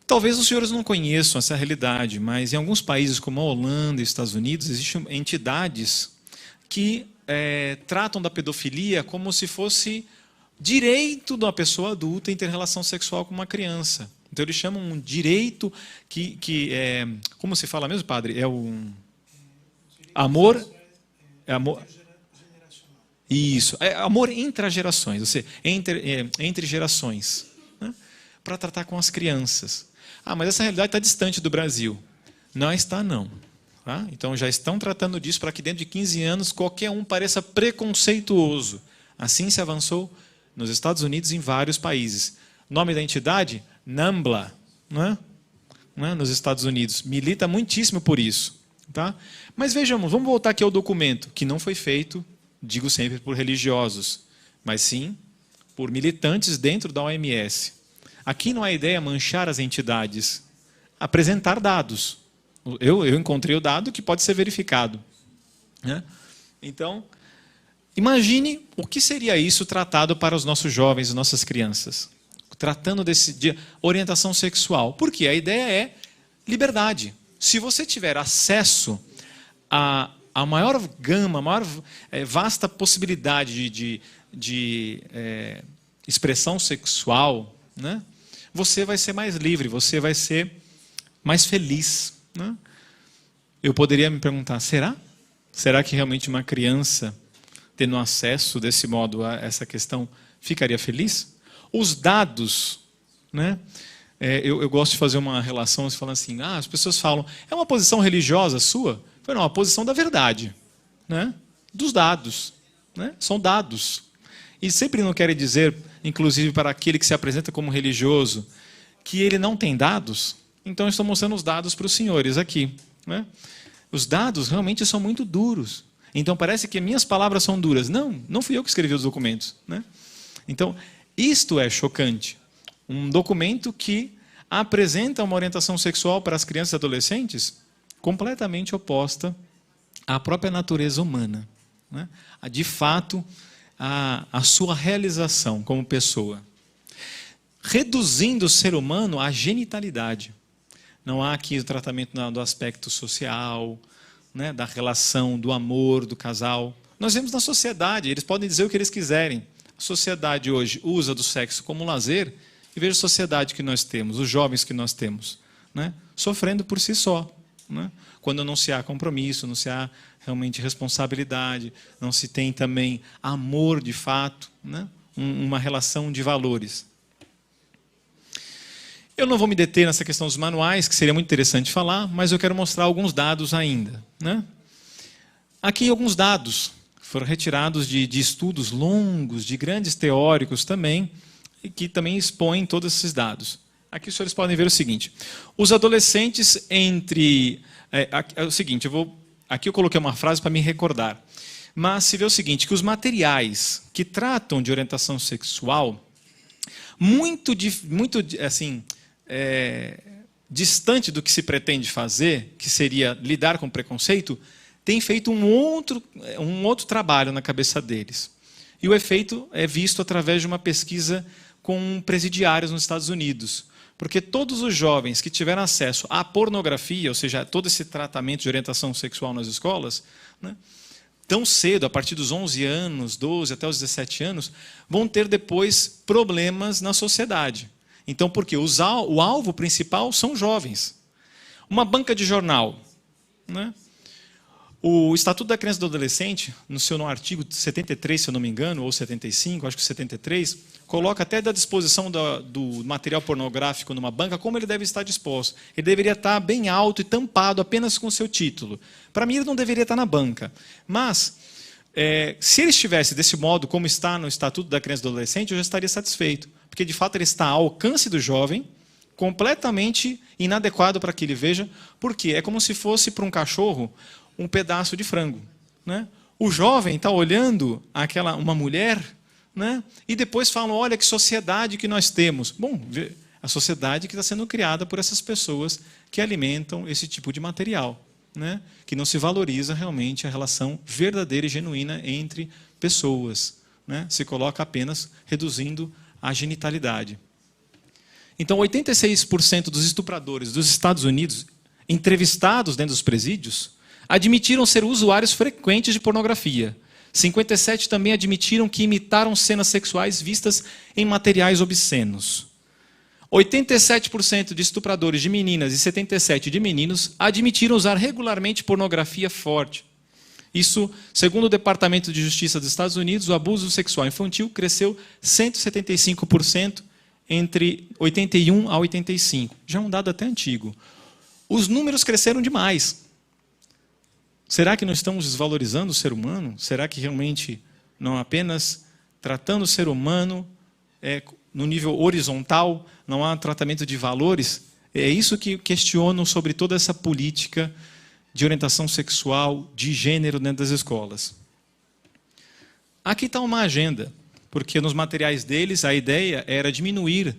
Talvez os senhores não conheçam essa realidade, mas em alguns países como a Holanda e os Estados Unidos, existem entidades que tratam da pedofilia como se fosse direito de uma pessoa adulta em ter relação sexual com uma criança. Então eles chamam um direito que é, como se fala mesmo, padre? É o amor, amor. Isso, é amor intragerações, ou seja, entre gerações, né? Para tratar com as crianças. Ah, mas essa realidade está distante do Brasil. Não está, não. Tá? Então já estão tratando disso para que dentro de 15 anos qualquer um pareça preconceituoso. Assim se avançou nos Estados Unidos e em vários países. Nome da entidade? NAMBLA, não é? Não é? Nos Estados Unidos. Milita muitíssimo por isso. Tá? Mas vejamos, vamos voltar aqui ao documento, que não foi feito, digo sempre, por religiosos, mas sim por militantes dentro da OMS. Aqui não é a ideia manchar as entidades, apresentar dados. Eu encontrei o dado que pode ser verificado. Né? Então, imagine o que seria isso tratado para os nossos jovens, nossas crianças. Tratando de orientação sexual. Porque a ideia é liberdade. Se você tiver acesso a maior gama, a maior vasta possibilidade de expressão sexual, né? Você vai ser mais livre, você vai ser mais feliz. Né? Eu poderia me perguntar, será? Será que realmente uma criança, tendo acesso desse modo a essa questão, ficaria feliz? Os dados, né? Eu gosto de fazer uma relação falando assim, as pessoas falam, é uma posição religiosa sua? Não, a posição da verdade, né? Dos dados, né? São dados. E sempre não querem dizer, inclusive para aquele que se apresenta como religioso, que ele não tem dados. Então, estou mostrando os dados para os senhores aqui. Né? Os dados realmente são muito duros. Então, parece que minhas palavras são duras. Não, não fui eu que escrevi os documentos. Né? Então, isto é chocante. Um documento que apresenta uma orientação sexual para as crianças e adolescentes completamente oposta à própria natureza humana. Né? De fato, a sua realização como pessoa. Reduzindo o ser humano à genitalidade. Não há aqui o tratamento do aspecto social, né, da relação, do amor, do casal. Nós vemos na sociedade, eles podem dizer o que eles quiserem. A sociedade hoje usa do sexo como lazer, e veja a sociedade que nós temos, os jovens que nós temos, né, sofrendo por si só. Né, quando não se há compromisso, não se há realmente responsabilidade, não se tem também amor de fato, né, uma relação de valores. Eu não vou me deter nessa questão dos manuais, que seria muito interessante falar, mas eu quero mostrar alguns dados ainda. Né? Aqui alguns dados foram retirados de estudos longos, de grandes teóricos também, e que também expõem todos esses dados. Aqui os senhores podem ver o seguinte, os adolescentes entre... É o seguinte, aqui eu coloquei uma frase para me recordar, mas se vê o seguinte, que os materiais que tratam de orientação sexual, muito assim... distante do que se pretende fazer, que seria lidar com preconceito, tem feito um outro trabalho na cabeça deles. E o efeito é visto através de uma pesquisa com presidiários nos Estados Unidos. Porque todos os jovens que tiveram acesso à pornografia, ou seja, todo esse tratamento de orientação sexual nas escolas, né, tão cedo, a partir dos 11 anos, 12 até os 17 anos, vão ter depois problemas na sociedade. Então, por quê? O alvo principal são jovens. Uma banca de jornal. Né? O Estatuto da Criança e do Adolescente, no seu artigo 73, se eu não me engano, ou 75, acho que 73, coloca até da disposição do material pornográfico numa banca, como ele deve estar disposto. Ele deveria estar bem alto e tampado apenas com o seu título. Para mim, ele não deveria estar na banca. Mas, se ele estivesse desse modo, como está no Estatuto da Criança e do Adolescente, eu já estaria satisfeito. Porque, de fato, ele está ao alcance do jovem, completamente inadequado para que ele veja, porque é como se fosse para um cachorro um pedaço de frango. Né? O jovem está olhando uma mulher, né? E depois fala, olha que sociedade que nós temos. Bom, a sociedade que está sendo criada por essas pessoas que alimentam esse tipo de material. Né? Que não se valoriza realmente a relação verdadeira e genuína entre pessoas. Né? Se coloca apenas reduzindo a genitalidade. Então, 86% dos estupradores dos Estados Unidos, entrevistados dentro dos presídios, admitiram ser usuários frequentes de pornografia. 57% também admitiram que imitaram cenas sexuais vistas em materiais obscenos. 87% de estupradores de meninas e 77% de meninos admitiram usar regularmente pornografia forte. Isso, segundo o Departamento de Justiça dos Estados Unidos, o abuso sexual infantil cresceu 175% entre 81 a 85. Já é um dado até antigo. Os números cresceram demais. Será que não estamos desvalorizando o ser humano? Será que realmente não apenas tratando o ser humano no nível horizontal, não há tratamento de valores. É isso que questiono sobre toda essa política de orientação sexual, de gênero dentro das escolas. Aqui está uma agenda, porque nos materiais deles a ideia era diminuir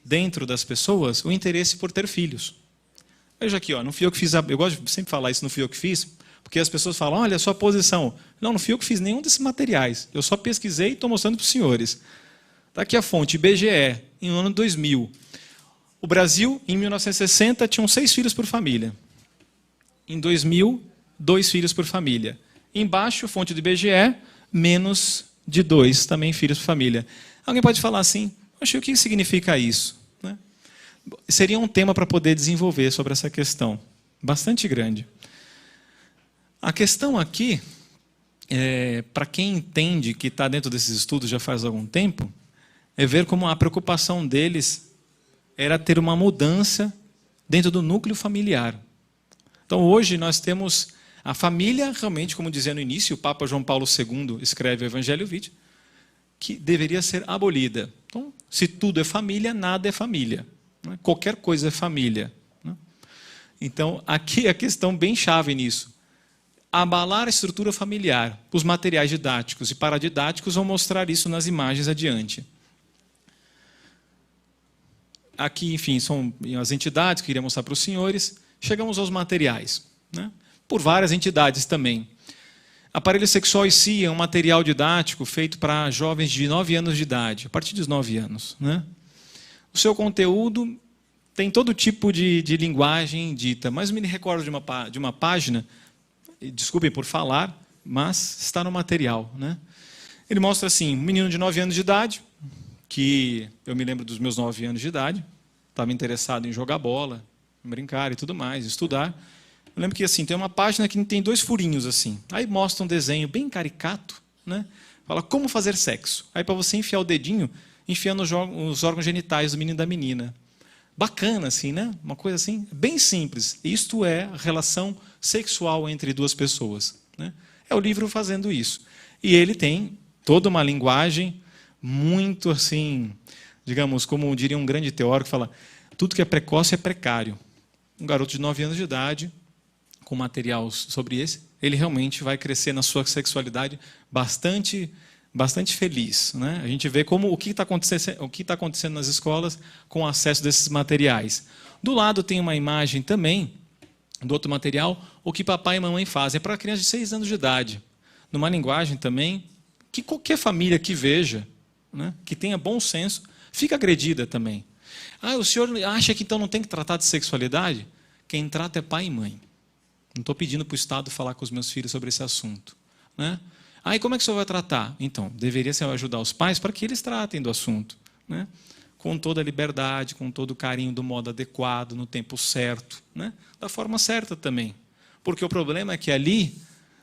dentro das pessoas o interesse por ter filhos. Veja aqui, ó, não fui eu que fiz, eu gosto de sempre falar isso, não fui eu que fiz, porque as pessoas falam, olha a sua posição. Não fui eu que fiz nenhum desses materiais, eu só pesquisei e estou mostrando para os senhores. Está aqui a fonte, IBGE, em ano 2000. O Brasil, em 1960, tinham 6 filhos por família. Em 2000, 2 filhos por família. Embaixo, fonte do IBGE, menos de 2 também filhos por família. Alguém pode falar assim, o que significa isso? Né? Seria um tema para poder desenvolver sobre essa questão, bastante grande. A questão aqui, para quem entende que está dentro desses estudos já faz algum tempo, é ver como a preocupação deles era ter uma mudança dentro do núcleo familiar. Então, hoje, nós temos a família, realmente, como dizia no início, o Papa João Paulo II escreve o Evangelho Vitae, que deveria ser abolida. Então, se tudo é família, nada é família. Né? Qualquer coisa é família. Né? Então, aqui é a questão bem chave nisso. Abalar a estrutura familiar. Os materiais didáticos e paradidáticos vão mostrar isso nas imagens adiante. Aqui, enfim, são as entidades que eu queria mostrar para os senhores. Chegamos aos materiais, né? Por várias entidades também. Aparelho sexual e si é um material didático feito para jovens de 9 anos de idade, a partir dos 9 anos. Né? O seu conteúdo tem todo tipo de linguagem dita, mas me recordo de uma página, desculpem por falar, mas está no material. Né? Ele mostra assim, um menino de 9 anos de idade, que eu me lembro dos meus 9 anos de idade, estava interessado em jogar bola, brincar e tudo mais, estudar. Eu lembro que assim, tem uma página que tem 2 furinhos assim. Aí mostra um desenho bem caricato, né? Fala como fazer sexo. Aí para você enfiar o dedinho, enfiando os órgãos genitais do menino e da menina. Bacana assim, né? Uma coisa assim, bem simples. Isto é a relação sexual entre 2 pessoas, né? É o livro fazendo isso. E ele tem toda uma linguagem muito assim, digamos, como diria um grande teórico, fala, tudo que é precoce é precário. Um garoto de 9 anos de idade, com material sobre esse, ele realmente vai crescer na sua sexualidade bastante feliz. Né? A gente vê como o que está acontecendo nas escolas com o acesso desses materiais. Do lado tem uma imagem também, do outro material, o que papai e mamãe fazem. É para crianças de 6 anos de idade. Numa linguagem também, que qualquer família que veja, né, que tenha bom senso, fica agredida também. O senhor acha que então não tem que tratar de sexualidade? Quem trata é pai e mãe. Não estou pedindo para o Estado falar com os meus filhos sobre esse assunto. Né? E como é que o senhor vai tratar? Então, deveria ser ajudar os pais para que eles tratem do assunto. Né? Com toda a liberdade, com todo o carinho, do modo adequado, no tempo certo. Né? Da forma certa também. Porque o problema é que ali,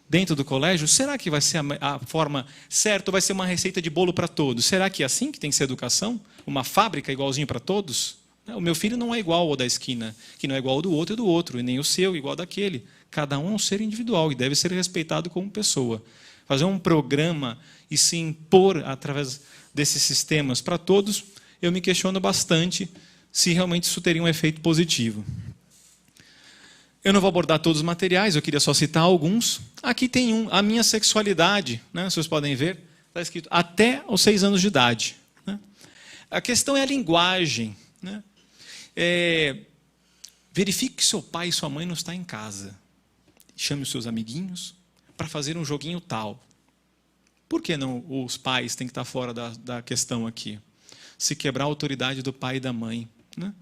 dentro do colégio, será que vai ser a forma certa ou vai ser uma receita de bolo para todos? Será que é assim que tem que ser educação? Uma fábrica igualzinho para todos? O meu filho não é igual ao da esquina, que não é igual ao do outro, e nem o seu igual ao daquele. Cada um é um ser individual e deve ser respeitado como pessoa. Fazer um programa e se impor através desses sistemas para todos, eu me questiono bastante se realmente isso teria um efeito positivo. Eu não vou abordar todos os materiais, eu queria só citar alguns. Aqui tem a minha sexualidade, né? Vocês podem ver, está escrito até os 6 anos de idade. Né? A questão é a linguagem. Né? Verifique que seu pai e sua mãe não estão em casa. Chame os seus amiguinhos para fazer um joguinho tal. Por que não os pais têm que estar fora da questão aqui? Se quebrar a autoridade do pai e da mãe. Né?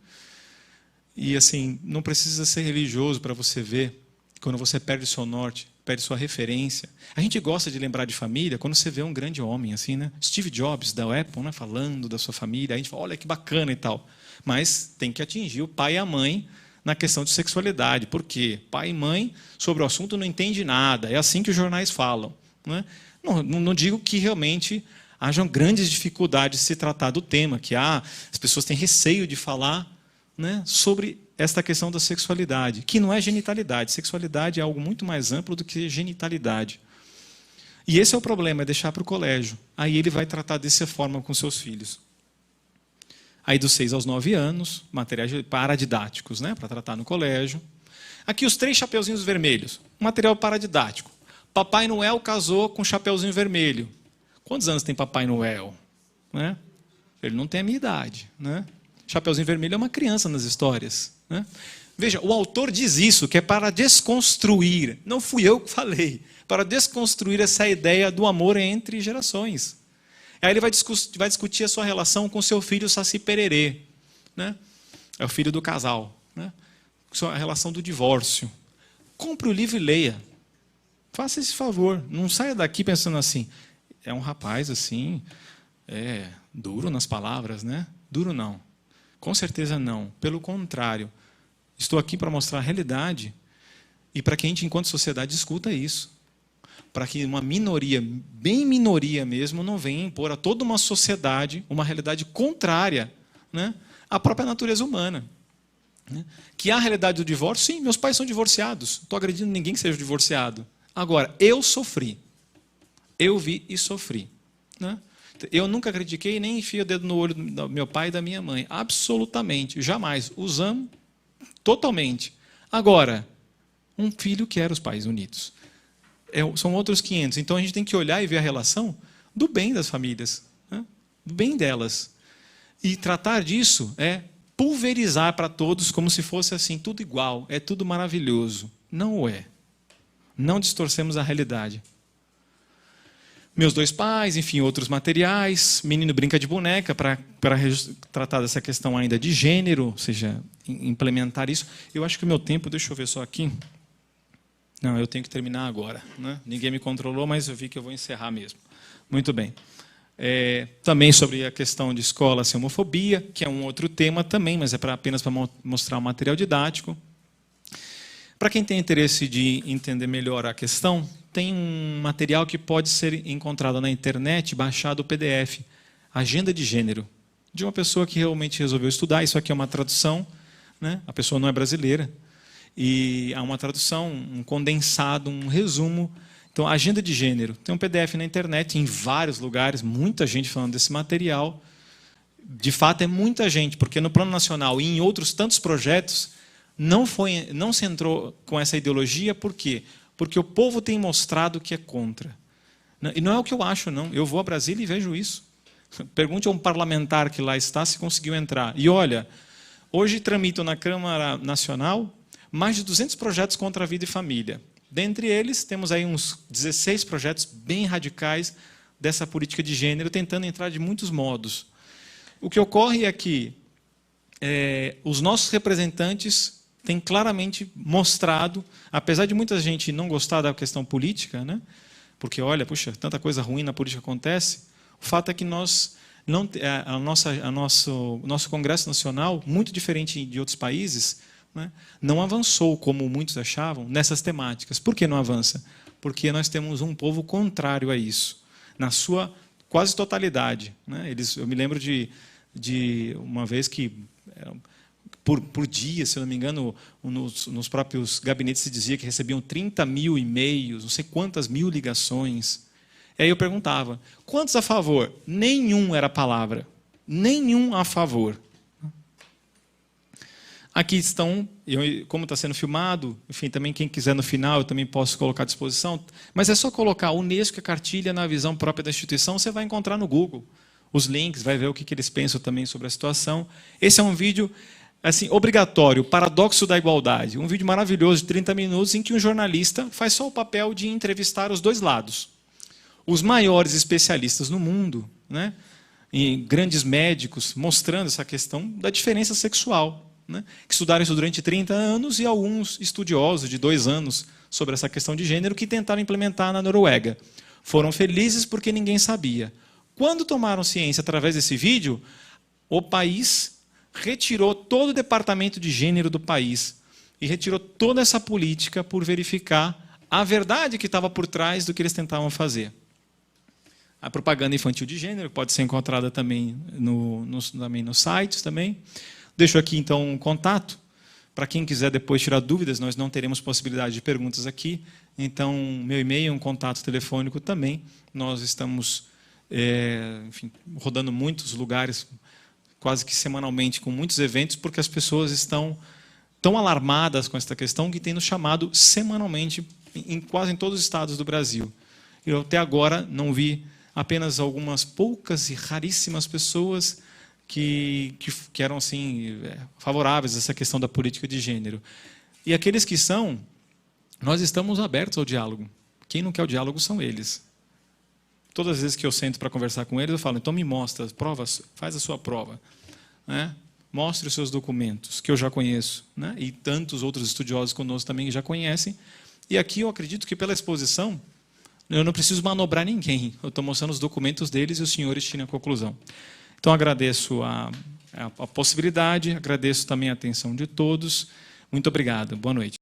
E assim, não precisa ser religioso para você ver, quando você perde seu norte, perde sua referência. A gente gosta de lembrar de família quando você vê um grande homem, assim, né? Steve Jobs, da Apple, né? Falando da sua família. A gente fala, olha que bacana e tal. Mas tem que atingir o pai e a mãe na questão de sexualidade. Por quê? Pai e mãe, sobre o assunto, não entende nada. É assim que os jornais falam. Né? Não digo que realmente hajam grandes dificuldades de se tratar do tema, que as pessoas têm receio de falar, né, sobre esta questão da sexualidade, que não é genitalidade. Sexualidade é algo muito mais amplo do que genitalidade. E esse é o problema, é deixar para o colégio. Aí ele vai tratar dessa forma com seus filhos. Aí dos 6 aos 9 anos, materiais paradidáticos, né, para tratar no colégio. Aqui os 3 chapeuzinhos vermelhos, material paradidático. Papai Noel casou com chapeuzinho vermelho. Quantos anos tem Papai Noel? Né? Ele não tem a minha idade. Né? Chapeuzinho vermelho é uma criança nas histórias. Né? Veja, o autor diz isso, que é para desconstruir. Não fui eu que falei. Para desconstruir essa ideia do amor entre gerações. Aí ele vai discutir a sua relação com seu filho Saci Pererê. Né? É o filho do casal. Né? A relação do divórcio. Compre o livro e leia. Faça esse favor. Não saia daqui pensando assim. É um rapaz assim, duro nas palavras, né? Duro não. Com certeza não. Pelo contrário. Estou aqui para mostrar a realidade e para que a gente, enquanto sociedade, discuta isso. Para que uma minoria, bem minoria mesmo, não venha impor a toda uma sociedade uma realidade contrária, né, à própria natureza humana. Né? Que há a realidade do divórcio, sim, meus pais são divorciados. Não estou agredindo ninguém que seja divorciado. Agora, eu sofri. Eu vi e sofri. Né? Eu nunca critiquei nem enfiei o dedo no olho do meu pai e da minha mãe. Absolutamente. Jamais. Os amo totalmente. Agora, um filho quer os pais unidos. São outros 500. Então, a gente tem que olhar e ver a relação do bem das famílias. Né? Do bem delas. E tratar disso é pulverizar para todos como se fosse assim, tudo igual, é tudo maravilhoso. Não o é. Não distorcemos a realidade. Meus 2 pais, enfim, outros materiais. Menino brinca de boneca para tratar dessa questão ainda de gênero, ou seja, implementar isso. Eu acho que o meu tempo, deixa eu ver só aqui. Não, eu tenho que terminar agora. Né? Ninguém me controlou, mas eu vi que eu vou encerrar mesmo. Muito bem. Também sobre a questão de escola sem homofobia, que é um outro tema também, mas é apenas para mostrar o material didático. Para quem tem interesse de entender melhor a questão, tem um material que pode ser encontrado na internet, baixado o PDF, Agenda de Gênero, de uma pessoa que realmente resolveu estudar. Isso aqui é uma tradução, né? A pessoa não é brasileira, e há uma tradução, um condensado, um resumo. Então, Agenda de Gênero. Tem um PDF na internet, em vários lugares, muita gente falando desse material. De fato, é muita gente, porque no plano nacional e em outros tantos projetos, não se entrou com essa ideologia. Por quê? Porque o povo tem mostrado que é contra. E não é o que eu acho, não. Eu vou a Brasília e vejo isso. Pergunte a um parlamentar que lá está se conseguiu entrar. E olha, hoje tramitam na Câmara Nacional mais de 200 projetos contra a vida e família. Dentre eles, temos aí uns 16 projetos bem radicais dessa política de gênero, tentando entrar de muitos modos. O que ocorre é que os nossos representantes têm claramente mostrado, apesar de muita gente não gostar da questão política, né? Porque, olha, puxa, tanta coisa ruim na política acontece, o fato é que nós não, o nosso Congresso Nacional, muito diferente de outros países, né, não avançou, como muitos achavam, nessas temáticas. Por que não avança? Porque nós temos um povo contrário a isso, na sua quase totalidade. Né? Eu me lembro de uma vez que, por dia, se eu não me engano, nos próprios gabinetes se dizia que recebiam 30 mil e-mails, não sei quantas mil ligações. E aí eu perguntava, quantos a favor? Nenhum era a palavra. Nenhum a favor. Aqui estão, como está sendo filmado, enfim, também quem quiser no final, eu também posso colocar à disposição, mas é só colocar Unesco e cartilha na visão própria da instituição, você vai encontrar no Google os links, vai ver o que eles pensam também sobre a situação. Esse é um vídeo assim, obrigatório, Paradoxo da Igualdade, um vídeo maravilhoso de 30 minutos em que um jornalista faz só o papel de entrevistar os dois lados. Os maiores especialistas no mundo, né, e grandes médicos, mostrando essa questão da diferença sexual. Né, que estudaram isso durante 30 anos e alguns estudiosos de 2 anos sobre essa questão de gênero que tentaram implementar na Noruega. Foram felizes porque ninguém sabia. Quando tomaram ciência através desse vídeo, o país retirou todo o departamento de gênero do país e retirou toda essa política por verificar a verdade que estava por trás do que eles tentavam fazer. A propaganda infantil de gênero pode ser encontrada também nos sites também. Deixo aqui, então, um contato. Para quem quiser depois tirar dúvidas, nós não teremos possibilidade de perguntas aqui. Então, meu e-mail é um contato telefônico também. Nós estamos enfim, rodando muitos lugares quase que semanalmente com muitos eventos, porque as pessoas estão tão alarmadas com esta questão que tem nos chamado semanalmente quase em todos os estados do Brasil. Eu até agora não vi apenas algumas poucas e raríssimas pessoas que eram assim favoráveis a essa questão da política de gênero. E aqueles que são, nós estamos abertos ao diálogo. Quem não quer o diálogo são eles. Todas as vezes que eu sento para conversar com eles, eu falo, então me mostra, faz a sua prova. Né? Mostre os seus documentos, que eu já conheço. Né? E tantos outros estudiosos conosco também já conhecem. E aqui eu acredito que pela exposição, eu não preciso manobrar ninguém. Eu estou mostrando os documentos deles e os senhores tiram a conclusão. Então agradeço a possibilidade, agradeço também a atenção de todos. Muito obrigado. Boa noite.